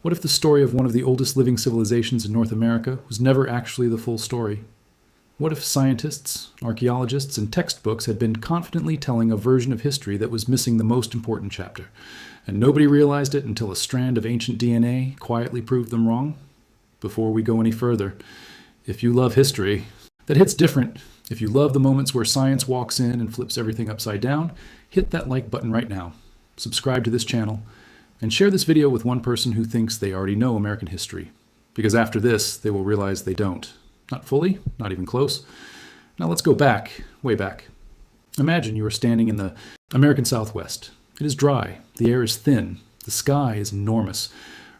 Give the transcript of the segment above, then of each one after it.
What if the story of one of the oldest living civilizations in North America was never actually the full story? What if scientists, archaeologists, and textbooks had been confidently telling a version of history that was missing the most important chapter, and nobody realized it until a strand of ancient DNA quietly proved them wrong? Before we go any further, if you love history, that hits different. If you love the moments where science walks in and flips everything upside down, hit that like button right now. Subscribe to this channel, and share this video with one person who thinks they already know American history. Because after this, they will realize they don't. Not fully, not even close. Now let's go back, way back. Imagine you are standing in the American Southwest. It is dry, the air is thin, the sky is enormous.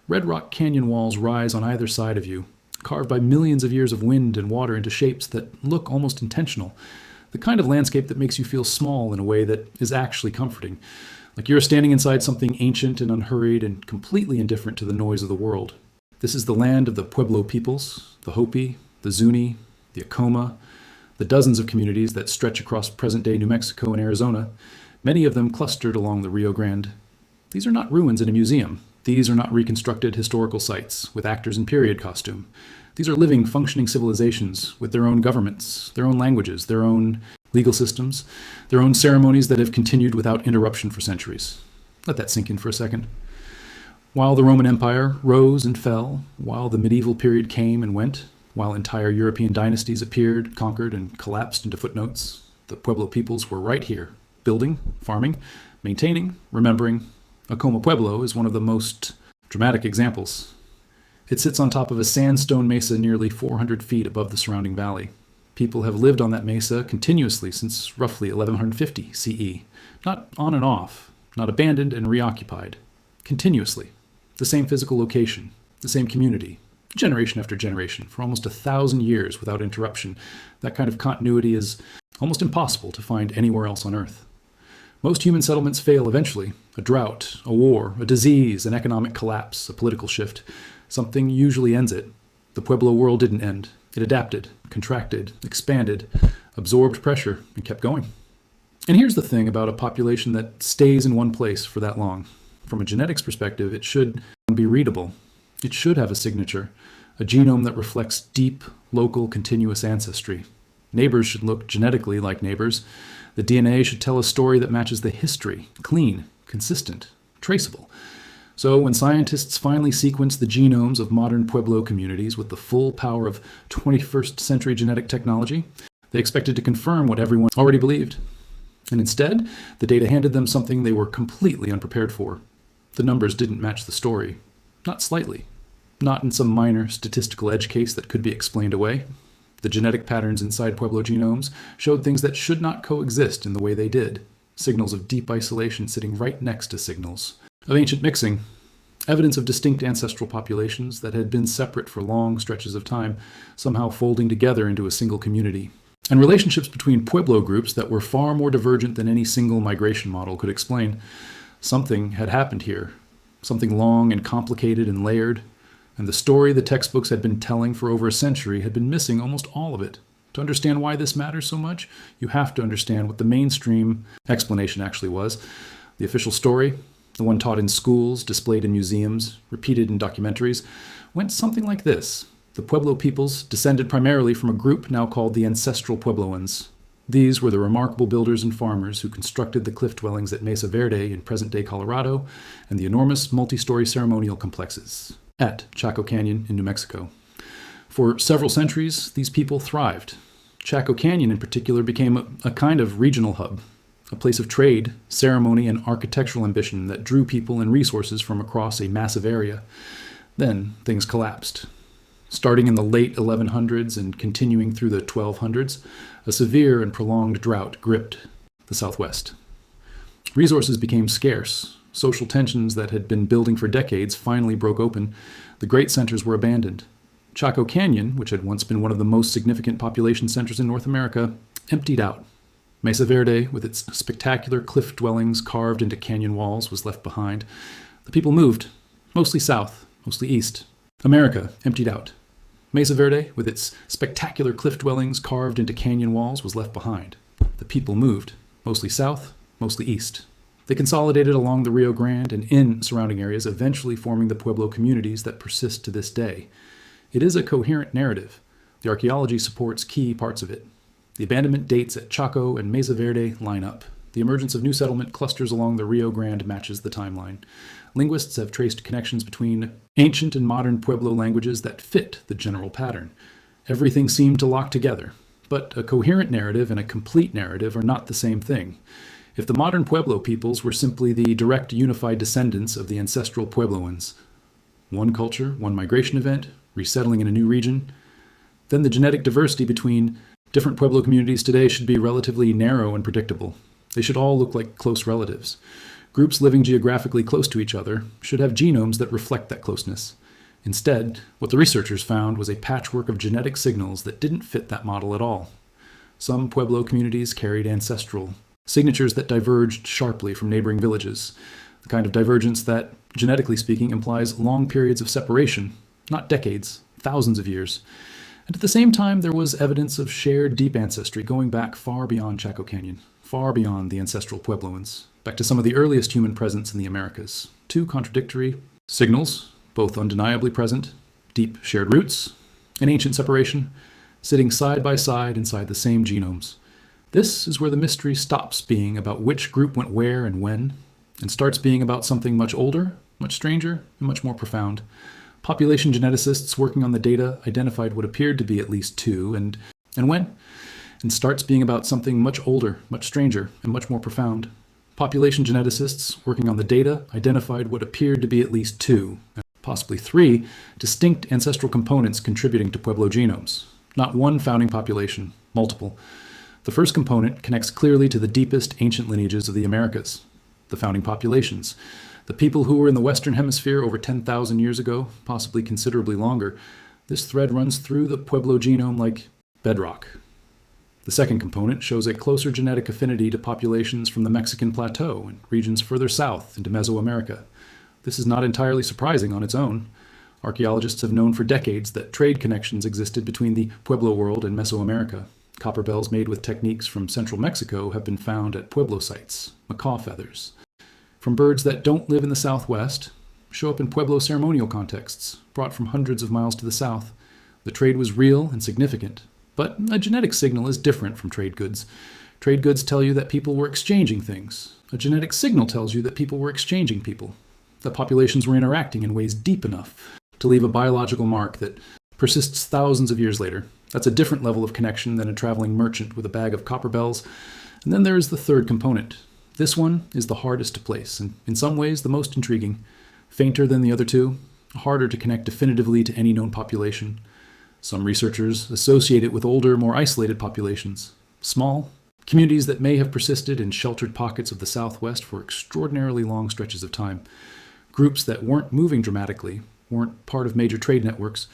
Red rock canyon walls rise on either side of you, carved by millions of years of wind and water into shapes that look almost intentional. The kind of landscape that makes you feel small in a way that is actually comforting. Like you're standing inside something ancient and unhurried and completely indifferent to the noise of the world. This is the land of the Pueblo peoples, the Hopi, the Zuni, the Acoma, the dozens of communities that stretch across present-day New Mexico and Arizona, many of them clustered along the Rio Grande. These are not ruins in a museum. These are not reconstructed historical sites with actors in period costume. These are living, functioning civilizations with their own governments, their own languages, their own legal systems, their own ceremonies that have continued without interruption for centuries. Let that sink in for a second. While the Roman Empire rose and fell, while the medieval period came and went, while entire European dynasties appeared, conquered, and collapsed into footnotes, the Pueblo peoples were right here, building, farming, maintaining, remembering. Acoma Pueblo is one of the most dramatic examples. It sits on top of a sandstone mesa nearly 400 feet above the surrounding valley. People have lived on that mesa continuously since roughly 1150 CE. Not on and off, not abandoned and reoccupied. Continuously. The same physical location, the same community, generation after generation, for almost 1,000 years without interruption. That kind of continuity is almost impossible to find anywhere else on Earth. Most human settlements fail eventually. A drought, a war, a disease, an economic collapse, a political shift. Something usually ends it. The Pueblo world didn't end. It adapted, contracted, expanded, absorbed pressure, and kept going. And here's the thing about a population that stays in one place for that long. From a genetics perspective, it should be readable. It should have a signature, a genome that reflects deep, local, continuous ancestry. Neighbors should look genetically like neighbors. The DNA should tell a story that matches the history, clean, consistent, traceable. So when scientists finally sequenced the genomes of modern Pueblo communities with the full power of 21st century genetic technology, they expected to confirm what everyone already believed. And instead, the data handed them something they were completely unprepared for. The numbers didn't match the story. Not slightly. Not in some minor statistical edge case that could be explained away. The genetic patterns inside Pueblo genomes showed things that should not coexist in the way they did. Signals of deep isolation sitting right next to signals of ancient mixing, evidence of distinct ancestral populations that had been separate for long stretches of time, somehow folding together into a single community, and relationships between Pueblo groups that were far more divergent than any single migration model could explain. Something had happened here, something long and complicated and layered, and the story the textbooks had been telling for over a century had been missing almost all of it. To understand why this matters so much, you have to understand what the mainstream explanation actually was. The official story, the one taught in schools, displayed in museums, repeated in documentaries, went something like this. The Pueblo peoples descended primarily from a group now called the ancestral Puebloans. These were the remarkable builders and farmers who constructed the cliff dwellings at Mesa Verde in present-day Colorado and the enormous multi-story ceremonial complexes at Chaco Canyon in New Mexico. For several centuries, these people thrived. Chaco Canyon in particular became a kind of regional hub, a place of trade, ceremony, and architectural ambition that drew people and resources from across a massive area. Then things collapsed. Starting in the late 1100s and continuing through the 1200s, a severe and prolonged drought gripped the Southwest. Resources became scarce. Social tensions that had been building for decades finally broke open. The great centers were abandoned. Chaco Canyon, which had once been one of the most significant population centers in North America, emptied out. Mesa Verde, with its spectacular cliff dwellings carved into canyon walls, was left behind. The people moved, mostly south, mostly east. America emptied out. Mesa Verde, with its spectacular cliff dwellings carved into canyon walls, was left behind. The people moved, mostly south, mostly east. They consolidated along the Rio Grande and in surrounding areas, eventually forming the Pueblo communities that persist to this day. It is a coherent narrative. The archaeology supports key parts of it. The abandonment dates at Chaco and Mesa Verde line up. The emergence of new settlement clusters along the Rio Grande matches the timeline. Linguists have traced connections between ancient and modern Pueblo languages that fit the general pattern. Everything seemed to lock together. But a coherent narrative and a complete narrative are not the same thing. If the modern Pueblo peoples were simply the direct unified descendants of the ancestral Puebloans, one culture, one migration event, resettling in a new region, then the genetic diversity between different Pueblo communities today should be relatively narrow and predictable. They should all look like close relatives. Groups living geographically close to each other should have genomes that reflect that closeness. Instead, what the researchers found was a patchwork of genetic signals that didn't fit that model at all. Some Pueblo communities carried ancestral signatures that diverged sharply from neighboring villages, the kind of divergence that, genetically speaking, implies long periods of separation, not decades, thousands of years. And at the same time, there was evidence of shared deep ancestry going back far beyond Chaco Canyon, far beyond the ancestral Puebloans, back to some of the earliest human presence in the Americas. Two contradictory signals, both undeniably present, deep shared roots, and ancient separation, sitting side by side inside the same genomes. This is where the mystery stops being about which group went where and when, and starts being about something much older, much stranger, and much more profound. Population geneticists working on the data identified what appeared to be at least two, and when? And starts being about something much older, much stranger, and much more profound. Population geneticists working on the data identified what appeared to be at least two, possibly three, distinct ancestral components contributing to Pueblo genomes. Not one founding population, multiple. The first component connects clearly to the deepest ancient lineages of the Americas, the founding populations, the people who were in the Western Hemisphere over 10,000 years ago, possibly considerably longer. This thread runs through the Pueblo genome like bedrock. The second component shows a closer genetic affinity to populations from the Mexican Plateau and regions further south into Mesoamerica. This is not entirely surprising on its own. Archaeologists have known for decades that trade connections existed between the Pueblo world and Mesoamerica. Copper bells made with techniques from central Mexico have been found at Pueblo sites, macaw feathers. From birds that don't live in the Southwest, show up in Pueblo ceremonial contexts, brought from hundreds of miles to the south. The trade was real and significant. But a genetic signal is different from trade goods. Trade goods tell you that people were exchanging things. A genetic signal tells you that people were exchanging people, that populations were interacting in ways deep enough to leave a biological mark that persists thousands of years later. That's a different level of connection than a traveling merchant with a bag of copper bells. And then there is the third component. This one is the hardest to place, and in some ways the most intriguing. Fainter than the other two, harder to connect definitively to any known population. Some researchers associate it with older, more isolated populations. Small, communities that may have persisted in sheltered pockets of the Southwest for extraordinarily long stretches of time. Groups that weren't moving dramatically, weren't part of major trade networks,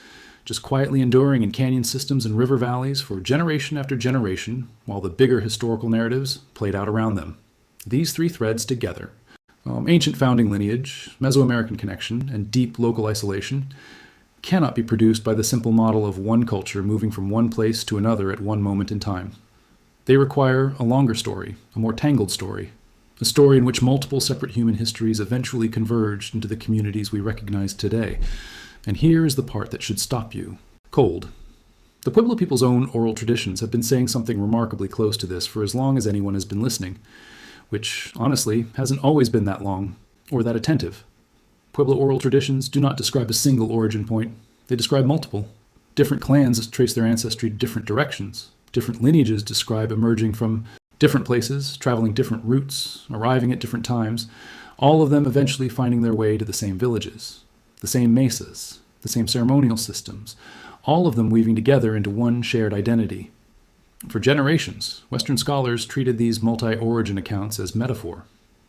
just quietly enduring in canyon systems and river valleys for generation after generation, while the bigger historical narratives played out around them. These three threads together, ancient founding lineage, Mesoamerican connection, and deep local isolation, cannot be produced by the simple model of one culture moving from one place to another at one moment in time. They require a longer story, a more tangled story, a story in which multiple separate human histories eventually converged into the communities we recognize today. And here is the part that should stop you. Cold. The Pueblo people's own oral traditions have been saying something remarkably close to this for as long as anyone has been listening, which, honestly, hasn't always been that long, or that attentive. Pueblo oral traditions do not describe a single origin point. They describe multiple. Different clans trace their ancestry to different directions. Different lineages describe emerging from different places, traveling different routes, arriving at different times, all of them eventually finding their way to the same villages, the same mesas, the same ceremonial systems, all of them weaving together into one shared identity. For generations, Western scholars treated these multi-origin accounts as metaphor,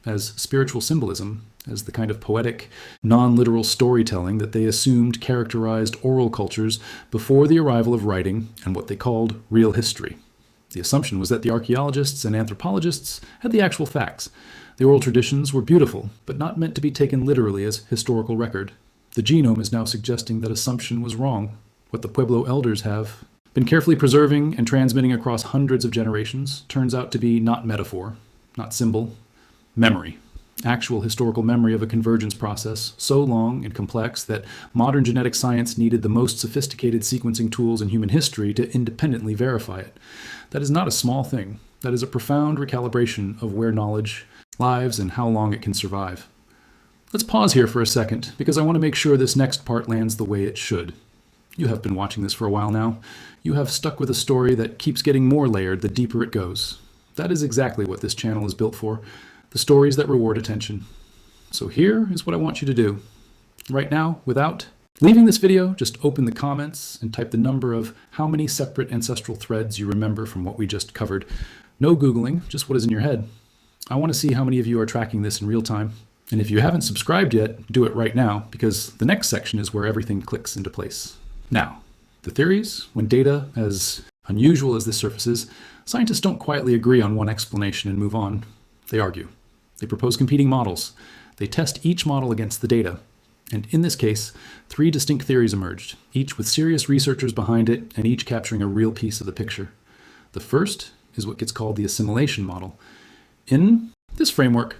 as spiritual symbolism, as the kind of poetic, non-literal storytelling that they assumed characterized oral cultures before the arrival of writing and what they called real history. The assumption was that the archaeologists and anthropologists had the actual facts. The oral traditions were beautiful, but not meant to be taken literally as historical record. The genome is now suggesting that assumption was wrong. What the Pueblo elders have been carefully preserving and transmitting across hundreds of generations turns out to be not metaphor, not symbol, memory. actual historical memory of a convergence process so long and complex that modern genetic science needed the most sophisticated sequencing tools in human history to independently verify it. That is not a small thing. That is a profound recalibration of where knowledge lives and how long it can survive. Let's pause here for a second, because I want to make sure this next part lands the way it should. You have been watching this for a while now. You have stuck with a story that keeps getting more layered the deeper it goes. That is exactly what this channel is built for. The stories that reward attention. So here is what I want you to do. Right now, without leaving this video, just open the comments and type the number of how many separate ancestral threads you remember from what we just covered. No Googling, just what is in your head. I want to see how many of you are tracking this in real time. And if you haven't subscribed yet, do it right now, because the next section is where everything clicks into place. Now, the theories, when data as unusual as this surfaces, scientists don't quietly agree on one explanation and move on. They argue. They propose competing models. They test each model against the data. And in this case, 3 distinct theories emerged, each with serious researchers behind it and each capturing a real piece of the picture. The first is what gets called the assimilation model. In this framework,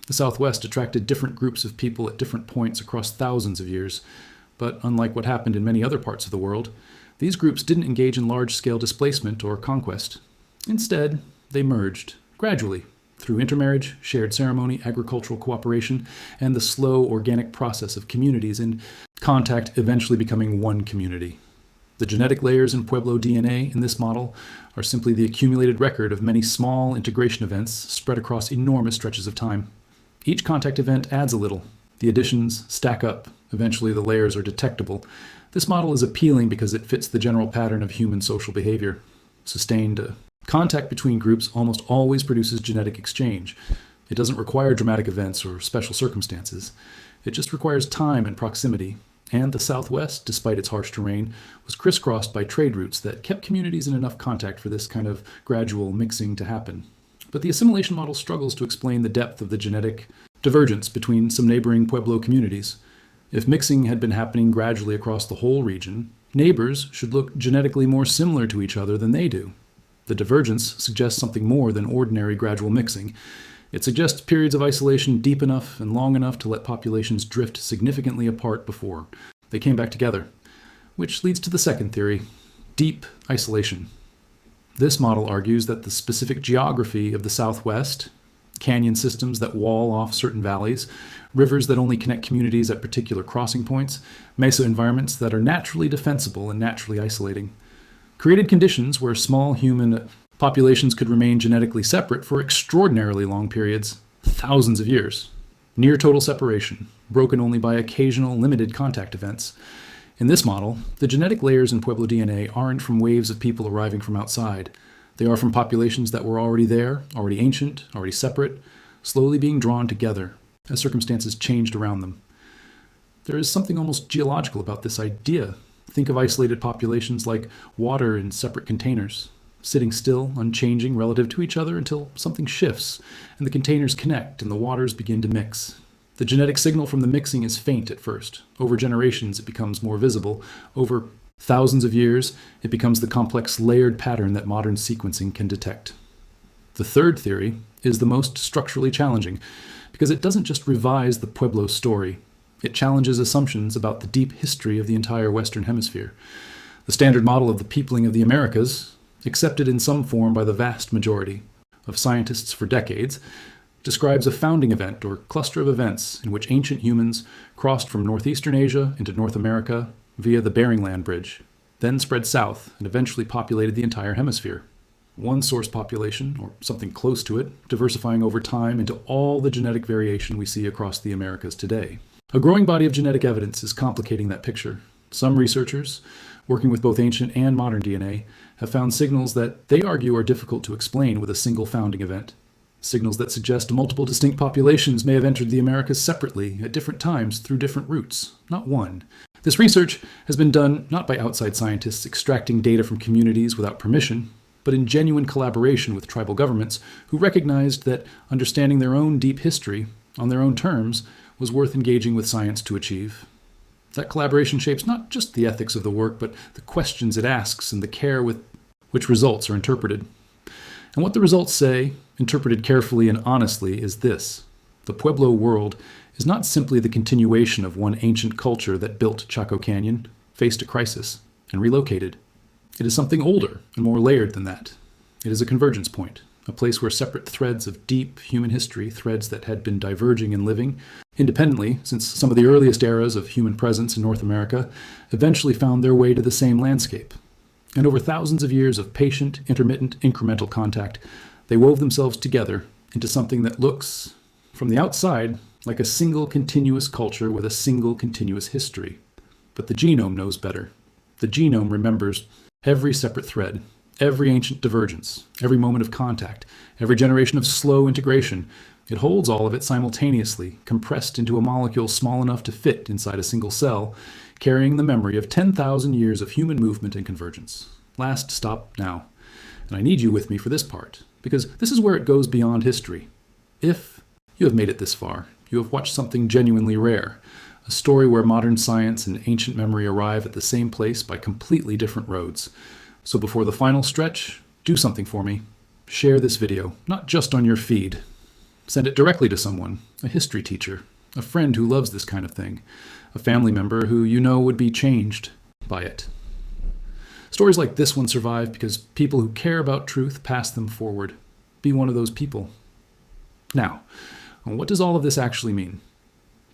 the Southwest attracted different groups of people at different points across thousands of years. But unlike what happened in many other parts of the world, these groups didn't engage in large-scale displacement or conquest. Instead, they merged, gradually, through intermarriage, shared ceremony, agricultural cooperation, and the slow organic process of communities in contact eventually becoming one community. The genetic layers in Pueblo DNA in this model are simply the accumulated record of many small integration events spread across enormous stretches of time. Each contact event adds a little. The additions stack up. Eventually the layers are detectable. This model is appealing because it fits the general pattern of human social behavior. Sustained contact between groups almost always produces genetic exchange. It doesn't require dramatic events or special circumstances. It just requires time and proximity. And the Southwest, despite its harsh terrain, was crisscrossed by trade routes that kept communities in enough contact for this kind of gradual mixing to happen. But the assimilation model struggles to explain the depth of the genetic divergence between some neighboring Pueblo communities. If mixing had been happening gradually across the whole region, neighbors should look genetically more similar to each other than they do. The divergence suggests something more than ordinary gradual mixing. It suggests periods of isolation deep enough and long enough to let populations drift significantly apart before they came back together, which leads to the second theory, deep isolation. This model argues that the specific geography of the Southwest, canyon systems that wall off certain valleys, rivers that only connect communities at particular crossing points, mesa environments that are naturally defensible and naturally isolating, created conditions where small human populations could remain genetically separate for extraordinarily long periods, thousands of years. Near total separation, broken only by occasional limited contact events. In this model, the genetic layers in Pueblo DNA aren't from waves of people arriving from outside. They are from populations that were already there, already ancient, already separate, slowly being drawn together as circumstances changed around them. There is something almost geological about this idea. Think of isolated populations like water in separate containers, sitting still, unchanging relative to each other until something shifts and the containers connect and the waters begin to mix. The genetic signal from the mixing is faint at first. Over generations, it becomes more visible. Over thousands of years, it becomes the complex layered pattern that modern sequencing can detect. The third theory is the most structurally challenging because it doesn't just revise the Pueblo story. It challenges assumptions about the deep history of the entire Western Hemisphere. The standard model of the peopling of the Americas, accepted in some form by the vast majority of scientists for decades, describes a founding event or cluster of events in which ancient humans crossed from northeastern Asia into North America via the Bering Land Bridge, then spread south and eventually populated the entire hemisphere. One source population, or something close to it, diversifying over time into all the genetic variation we see across the Americas today. A growing body of genetic evidence is complicating that picture. Some researchers, working with both ancient and modern DNA, have found signals that they argue are difficult to explain with a single founding event. Signals that suggest multiple distinct populations may have entered the Americas separately at different times through different routes, not one. This research has been done not by outside scientists extracting data from communities without permission, but in genuine collaboration with tribal governments who recognized that understanding their own deep history on their own terms was worth engaging with science to achieve. That collaboration shapes not just the ethics of the work, but the questions it asks and the care with which results are interpreted. And what the results say, interpreted carefully and honestly, is this. The Pueblo world is not simply the continuation of one ancient culture that built Chaco Canyon, faced a crisis, and relocated. It is something older and more layered than that. It is a convergence point, a place where separate threads of deep human history, threads that had been diverging and living independently since some of the earliest eras of human presence in North America, eventually found their way to the same landscape. And over thousands of years of patient, intermittent, incremental contact, they wove themselves together into something that looks, from the outside, like a single continuous culture with a single continuous history. But the genome knows better. The genome remembers every separate thread, every ancient divergence, every moment of contact, every generation of slow integration. It holds all of it simultaneously, compressed into a molecule small enough to fit inside a single cell, carrying the memory of 10,000 years of human movement and convergence. Last stop now. And I need you with me for this part, because this is where it goes beyond history. If you have made it this far, you have watched something genuinely rare, a story where modern science and ancient memory arrive at the same place by completely different roads. So before the final stretch, do something for me. Share this video, not just on your feed. Send it directly to someone, a history teacher, a friend who loves this kind of thing, a family member who you know would be changed by it. Stories like this one survive because people who care about truth pass them forward. Be one of those people. Now, what does all of this actually mean?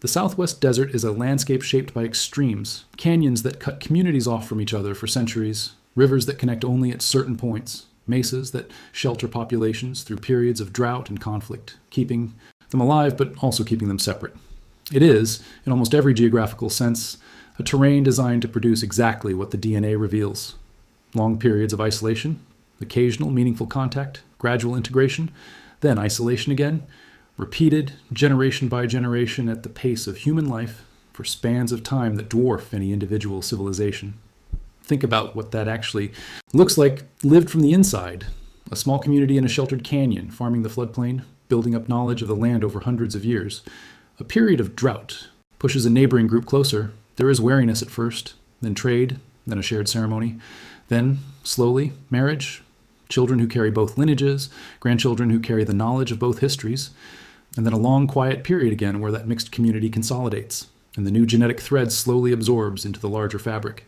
The Southwest Desert is a landscape shaped by extremes, canyons that cut communities off from each other for centuries, rivers that connect only at certain points, mesas that shelter populations through periods of drought and conflict, keeping them alive but also keeping them separate. It is, in almost every geographical sense, a terrain designed to produce exactly what the DNA reveals. Long periods of isolation, occasional meaningful contact, gradual integration, then isolation again, repeated generation by generation at the pace of human life for spans of time that dwarf any individual civilization. Think about what that actually looks like lived from the inside. A small community in a sheltered canyon, farming the floodplain, building up knowledge of the land over hundreds of years. A period of drought pushes a neighboring group closer. There is wariness at first, then trade, then a shared ceremony. Then, slowly, marriage, children who carry both lineages, grandchildren who carry the knowledge of both histories, and then a long, quiet period again where that mixed community consolidates, and the new genetic thread slowly absorbs into the larger fabric.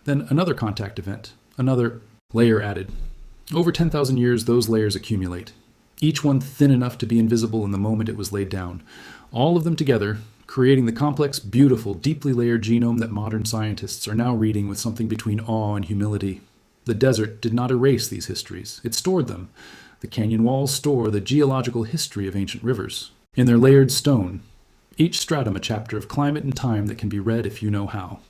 Then another contact event, another layer added. Over 10,000 years, those layers accumulate, each one thin enough to be invisible in the moment it was laid down. All of them together, creating the complex, beautiful, deeply layered genome that modern scientists are now reading with something between awe and humility. The desert did not erase these histories. It stored them. The canyon walls store the geological history of ancient rivers. In their layered stone, each stratum a chapter of climate and time that can be read if you know how.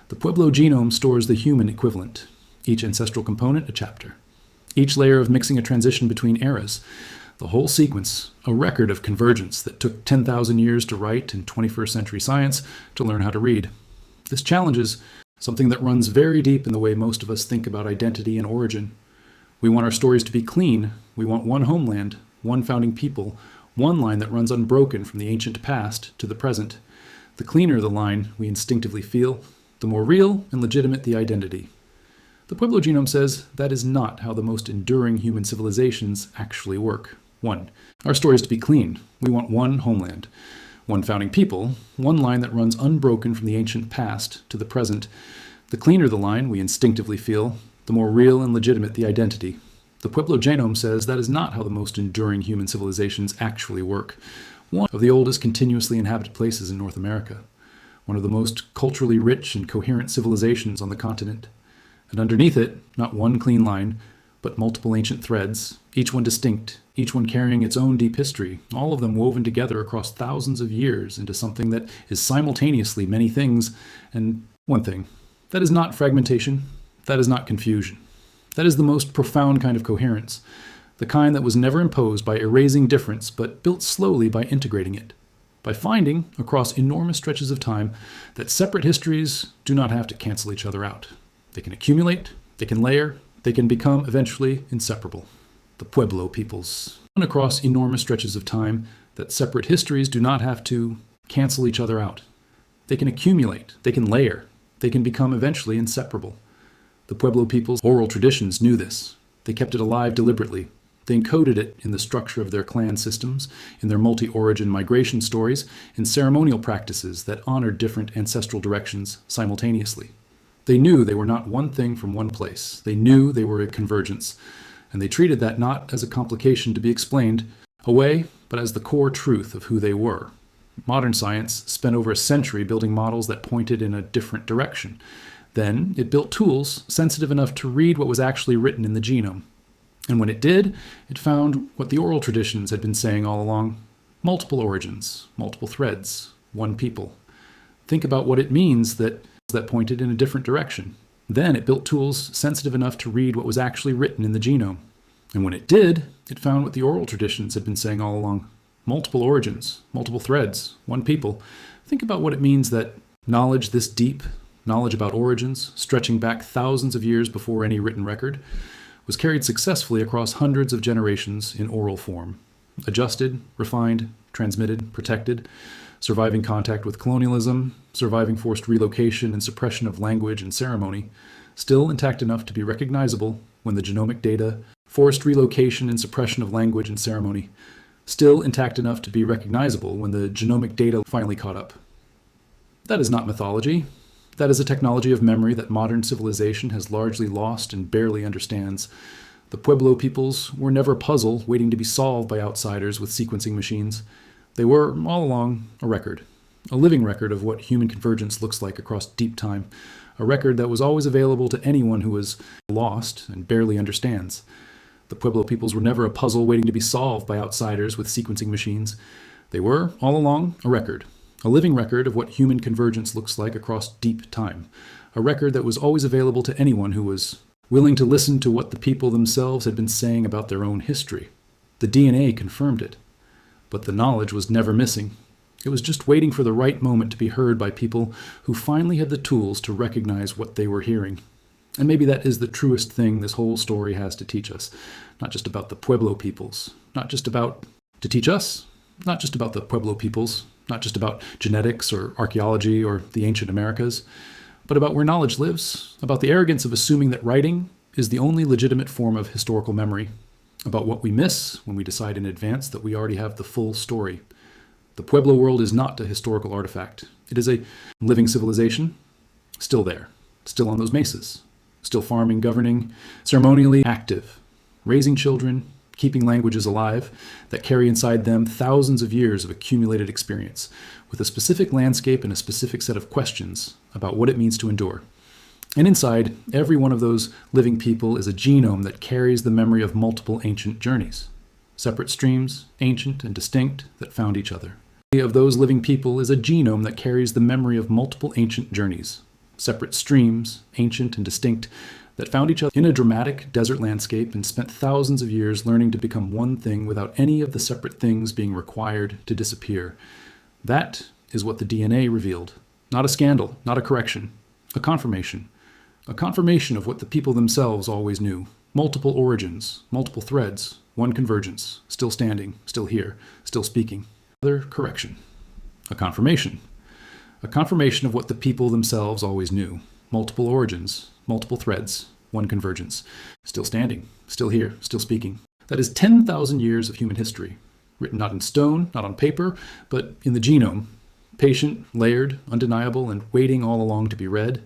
The Pueblo genome stores the human equivalent. Each ancestral component a chapter. Each layer of mixing a transition between eras. The whole sequence, a record of convergence that took 10,000 years to write and 21st century science to learn how to read. This challenges something that runs very deep in the way most of us think about identity and origin. We want our stories to be clean. We want one homeland, one founding people, one line that runs unbroken from the ancient past to the present. The cleaner the line we instinctively feel, the more real and legitimate the identity. The Pueblo genome says that is not how the most enduring human civilizations actually work. 1. Our story is to be clean. We want one homeland, one founding people, one line that runs unbroken from the ancient past to the present. The cleaner the line we instinctively feel, the more real and legitimate the identity. The Pueblo genome says that is not how the most enduring human civilizations actually work. One of the oldest continuously inhabited places in North America. One of the most culturally rich and coherent civilizations on the continent. And underneath it, not one clean line, but multiple ancient threads, each one distinct, each one carrying its own deep history, all of them woven together across thousands of years into something that is simultaneously many things and one thing. That is not fragmentation. That is not confusion. That is the most profound kind of coherence, the kind that was never imposed by erasing difference, but built slowly by integrating it, by finding, across enormous stretches of time, that separate histories do not have to cancel each other out. They can accumulate, they can layer, they can become eventually inseparable. The Pueblo peoples. Across enormous stretches of time, that separate histories do not have to cancel each other out. They can accumulate, they can layer, they can become eventually inseparable. The Pueblo people's oral traditions knew this. They kept it alive deliberately, They encoded it in the structure of their clan systems, in their multi-origin migration stories, in ceremonial practices that honored different ancestral directions simultaneously. They knew they were not one thing from one place. They knew they were a convergence, and they treated that not as a complication to be explained away, but as the core truth of who they were. Modern science spent over a century building models that pointed in a different direction. Then it built tools sensitive enough to read what was actually written in the genome. And when it did, it found what the oral traditions had been saying all along: multiple origins, multiple threads, one people. Think about what it means that pointed in a different direction. Then it built tools sensitive enough to read what was actually written in the genome. And when it did, it found what the oral traditions had been saying all along: multiple origins, multiple threads, one people. Think about what it means that knowledge this deep, knowledge about origins, stretching back thousands of years before any written record, was carried successfully across hundreds of generations in oral form, adjusted, refined, transmitted, protected, surviving contact with colonialism, surviving forced relocation and suppression of language and ceremony, still intact enough to be recognizable when the genomic data, forced relocation and suppression of language and ceremony, still intact enough to be recognizable when the genomic data finally caught up. That is not mythology. That is a technology of memory that modern civilization has largely lost and barely understands. The Pueblo peoples were never a puzzle waiting to be solved by outsiders with sequencing machines. They were, all along, a record. A living record of what human convergence looks like across deep time. A record that was always available to anyone who was lost and barely understands. The Pueblo peoples were never a puzzle waiting to be solved by outsiders with sequencing machines. They were, all along, a record. A living record of what human convergence looks like across deep time. A record that was always available to anyone who was willing to listen to what the people themselves had been saying about their own history. The DNA confirmed it. But the knowledge was never missing. It was just waiting for the right moment to be heard by people who finally had the tools to recognize what they were hearing. And maybe that is the truest thing this whole story has to teach us. Not just about the Pueblo peoples. Not just about, to teach us, not just about the Pueblo peoples. Not just about genetics or archaeology or the ancient Americas, but about where knowledge lives, about the arrogance of assuming that writing is the only legitimate form of historical memory, about what we miss when we decide in advance that we already have the full story. The Pueblo world is not a historical artifact. It is a living civilization, still there, still on those mesas, still farming, governing, ceremonially active, raising children, keeping languages alive that carry inside them thousands of years of accumulated experience, with a specific landscape and a specific set of questions about what it means to endure. And inside, every one of those living people is a genome that carries the memory of multiple ancient journeys, separate streams, ancient and distinct, that found each other. Of those living people is a genome that carries the memory of multiple ancient journeys, separate streams, ancient and distinct, that found each other in a dramatic desert landscape and spent thousands of years learning to become one thing without any of the separate things being required to disappear. That is what the DNA revealed. Not a scandal, not a correction, a confirmation. A confirmation of what the people themselves always knew. Multiple origins, multiple threads, one convergence, still standing, still here, still speaking. Another correction. A confirmation. A confirmation of what the people themselves always knew. Multiple origins, multiple threads, one convergence. Still standing, still here, still speaking. That is 10,000 years of human history, written not in stone, not on paper, but in the genome, patient, layered, undeniable, and waiting all along to be read,